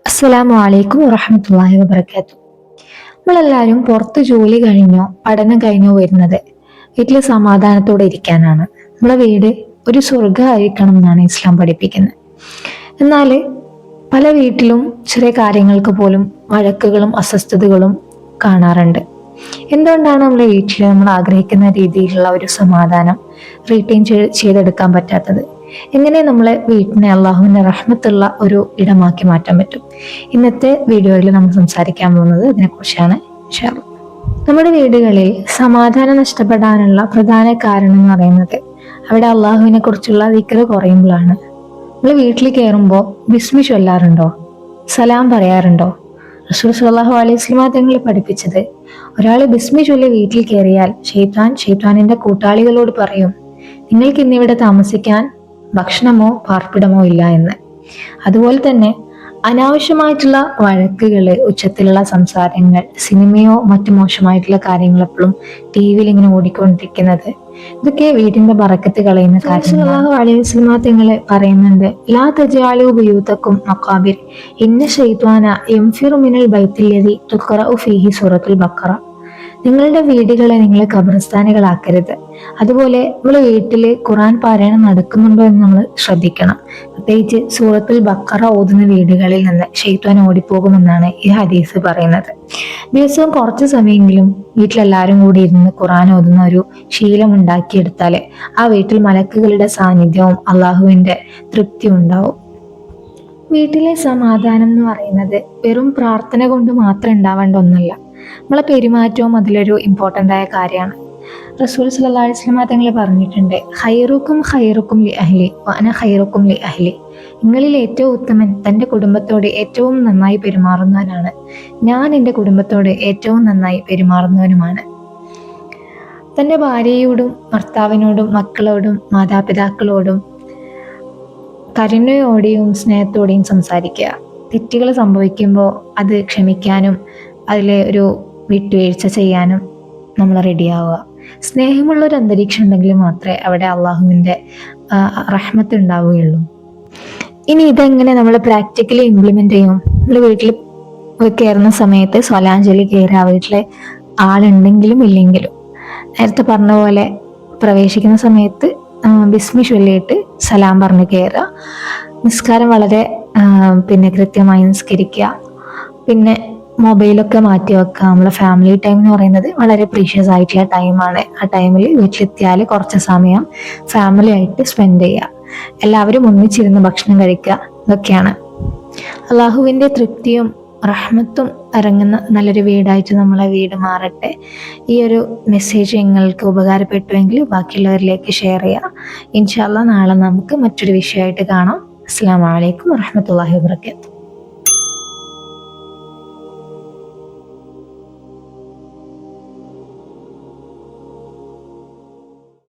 അസ്സലാമു അലൈക്കും വറഹ്മത്തുള്ളാഹി വബറകാതുഹു. നമ്മളെല്ലാവരും പുറത്ത് ജോലി കഴിഞ്ഞോ പഠനം കഴിഞ്ഞോ വരുന്നത് വീട്ടിൽ സമാധാനത്തോടെ ഇരിക്കാനാണ്. നമ്മളെ വീട് ഒരു സ്വർഗമായിരിക്കണം എന്നാണ് ഇസ്ലാം പഠിപ്പിക്കുന്നത്. എന്നാൽ പല വീട്ടിലും ചെറിയ കാര്യങ്ങൾക്ക് പോലും വഴക്കുകളും അസ്വസ്ഥതകളും കാണാറുണ്ട്. എന്തുകൊണ്ടാണ് നമ്മളെ വീട്ടിൽ നമ്മൾ ആഗ്രഹിക്കുന്ന രീതിയിലുള്ള ഒരു സമാധാനം റീറ്റെയിൻ ചെയ്തെടുക്കാൻ പറ്റാത്തത്? എങ്ങനെ നമ്മളെ വീട്ടിനെ അള്ളാഹുവിന്റെ റഹ്മത്തുള്ള ഒരു ഇടമാക്കി മാറ്റാൻ പറ്റും? ഇന്നത്തെ വീഡിയോയിൽ നമ്മൾ സംസാരിക്കാൻ പോകുന്നത് ഇതിനെക്കുറിച്ചാണ്. ഇൻഷാ അല്ലാഹ്. നമ്മുടെ വീടുകളിൽ സമാധാനം നഷ്ടപ്പെടാനുള്ള പ്രധാന കാരണം എന്ന് പറയുന്നത് അവിടെ അള്ളാഹുവിനെ കുറിച്ചുള്ള ദിക്ർ കുറയുമ്പോഴാണ്. നമ്മൾ വീട്ടിൽ കയറുമ്പോൾ ബിസ്മി ചൊല്ലാറുണ്ടോ? സലാം പറയാറുണ്ടോ? റസൂൽ സ്വല്ലല്ലാഹു അലൈഹി വസല്ലം തങ്ങൾ പഠിപ്പിച്ചത്, ഒരാൾ ബിസ്മി ചൊല്ലി വീട്ടിൽ കയറിയാൽ ഷെയ്ത്താനിന്റെ കൂട്ടാളികളോട് പറയും, നിങ്ങൾക്ക് ഇന്നിവിടെ താമസിക്കാൻ ഭക്ഷണമോ പാർപ്പിടമോ ഇല്ല എന്ന്. അതുപോലെ തന്നെ അനാവശ്യമായിട്ടുള്ള വഴക്കുകള്, ഉച്ചത്തിലുള്ള സംസാരങ്ങൾ, സിനിമയോ മറ്റു മോശമായിട്ടുള്ള കാര്യങ്ങൾ എപ്പോഴും ടി വിയിൽ ഇങ്ങനെ ഓടിക്കൊണ്ടിരിക്കുന്നത്, ഇതൊക്കെ വീടിന്റെ ബറക്കത്ത് കളയുന്ന കാര്യങ്ങളാണ്. അലൈഹി വസല്ലം തങ്ങള് പറയുന്നുണ്ട്, ലാ തജഅലു ബുയൂതക്കും മഖാബിർ ഇന്ന ശൈത്വാന യൻഫിറു മിനൽ ബൈത്തില്ലദി തുഖറഉ ഫീഹി സൂറത്തുൽ ബഖറ. നിങ്ങളുടെ വീടുകളെ നിങ്ങൾ ഖബർസ്ഥാനുകളാക്കരുത്. അതുപോലെ നമ്മൾ വീട്ടിൽ ഖുർആൻ പാരായണം നടക്കുന്നുണ്ടോ എന്ന് നമ്മൾ ശ്രദ്ധിക്കണം. പ്രത്യേകിച്ച് സൂറത്തുൽ ബഖറ ഓതുന്ന വീടുകളിൽ നിന്ന് ശൈത്വാൻ ഓടിപ്പോകുമെന്നാണ് ഈ ഹദീസ് പറയുന്നത്. ദിവസവും കുറച്ച് സമയമെങ്കിലും വീട്ടിലെല്ലാവരും കൂടി ഇരുന്ന് ഖുർആൻ ഓതുന്ന ഒരു ശീലം ഉണ്ടാക്കിയെടുത്താൽ ആ വീട്ടിൽ മലക്കുകളുടെ സാന്നിധ്യവും അള്ളാഹുവിന്റെ തൃപ്തിയും ഉണ്ടാവും. വീട്ടിലെ സമാധാനം എന്ന് പറയുന്നത് വെറും പ്രാർത്ഥന കൊണ്ട് മാത്രം ഉണ്ടാവേണ്ട ഒന്നല്ല. നമ്മളെ പെരുമാറ്റവും അതിലൊരു ഇമ്പോർട്ടൻ്റ് ആയ കാര്യമാണ്. റസൂൽ സല്ലല്ലാഹു അലൈഹി വസല്ലം തങ്ങൾ പറഞ്ഞിട്ടുണ്ട്, ഖൈറുക്കും ലി അഹ്ലി വഅന ഖൈറുക്കും ലി അഹ്ലി. നിങ്ങളിൽ ഏറ്റവും ഉത്തമൻ തൻ്റെ കുടുംബത്തോട് ഏറ്റവും നന്നായി പെരുമാറുന്നവനാണ്, ഞാൻ എൻ്റെ കുടുംബത്തോട് ഏറ്റവും നന്നായി പെരുമാറുന്നവനുമാണ്. തൻ്റെ ഭാര്യയോടും ഭർത്താവിനോടും മക്കളോടും മാതാപിതാക്കളോടും കരുണയോടെയും സ്നേഹത്തോടെയും സംസാരിക്കുക. തെറ്റുകൾ സംഭവിക്കുമ്പോൾ അത് ക്ഷമിക്കാനും അതിലെ ഒരു വിട്ടുവീഴ്ച ചെയ്യാനും നമ്മൾ റെഡിയാവുക. സ്നേഹമുള്ള ഒരു അന്തരീക്ഷം ഉണ്ടെങ്കിൽ മാത്രമേ അവിടെ അള്ളാഹുവിൻ്റെ റഹ്മത്ത് ഉണ്ടാവുകയുള്ളൂ. ഇനി ഇതെങ്ങനെ നമ്മൾ പ്രാക്ടിക്കലി ഇംപ്ലിമെന്റ് ചെയ്യും? നമ്മൾ വീട്ടിൽ കയറുന്ന സമയത്ത് സ്വലാഞ്ജലി കയറുക, വീട്ടിലെ ആളുണ്ടെങ്കിലും ഇല്ലെങ്കിലും. നേരത്തെ പറഞ്ഞ പോലെ പ്രവേശിക്കുന്ന സമയത്ത് ബിസ്മി ചൊല്ലിയിട്ട് സലാം പറഞ്ഞ് കയറുക. നിസ്കാരം വളരെ കൃത്യമായി നിസ്കരിക്കുക. പിന്നെ മൊബൈലൊക്കെ മാറ്റി വെക്കുക. നമ്മളെ ഫാമിലി ടൈം എന്ന് പറയുന്നത് വളരെ പ്രീഷ്യസ് ആയിട്ടുള്ള ടൈമാണ്. ആ ടൈമിൽ വീട്ടിലെത്തിയാൽ കുറച്ച് സമയം ഫാമിലി ആയിട്ട് സ്പെൻഡ് ചെയ്യുക, എല്ലാവരും ഒന്നിച്ചിരുന്ന് ഭക്ഷണം കഴിക്കുക. ഇതൊക്കെയാണ് അള്ളാഹുവിൻ്റെ തൃപ്തിയും റഹ്മത്തും ഇറങ്ങുന്ന നല്ലൊരു വീടായിട്ട് നമ്മളെ വീട് മാറട്ടെ. ഈ ഒരു മെസ്സേജ് നിങ്ങൾക്ക് ഉപകാരപ്പെട്ടുവെങ്കിൽ ബാക്കിയുള്ളവരിലേക്ക് ഷെയർ ചെയ്യുക. ഇൻഷാ അല്ലാഹ് നാളെ നമുക്ക് മറ്റൊരു വിഷയമായിട്ട് കാണാം. അസ്സലാമു അലൈക്കും വറഹ്മത്തുള്ളാഹി വബറകാതുഹു.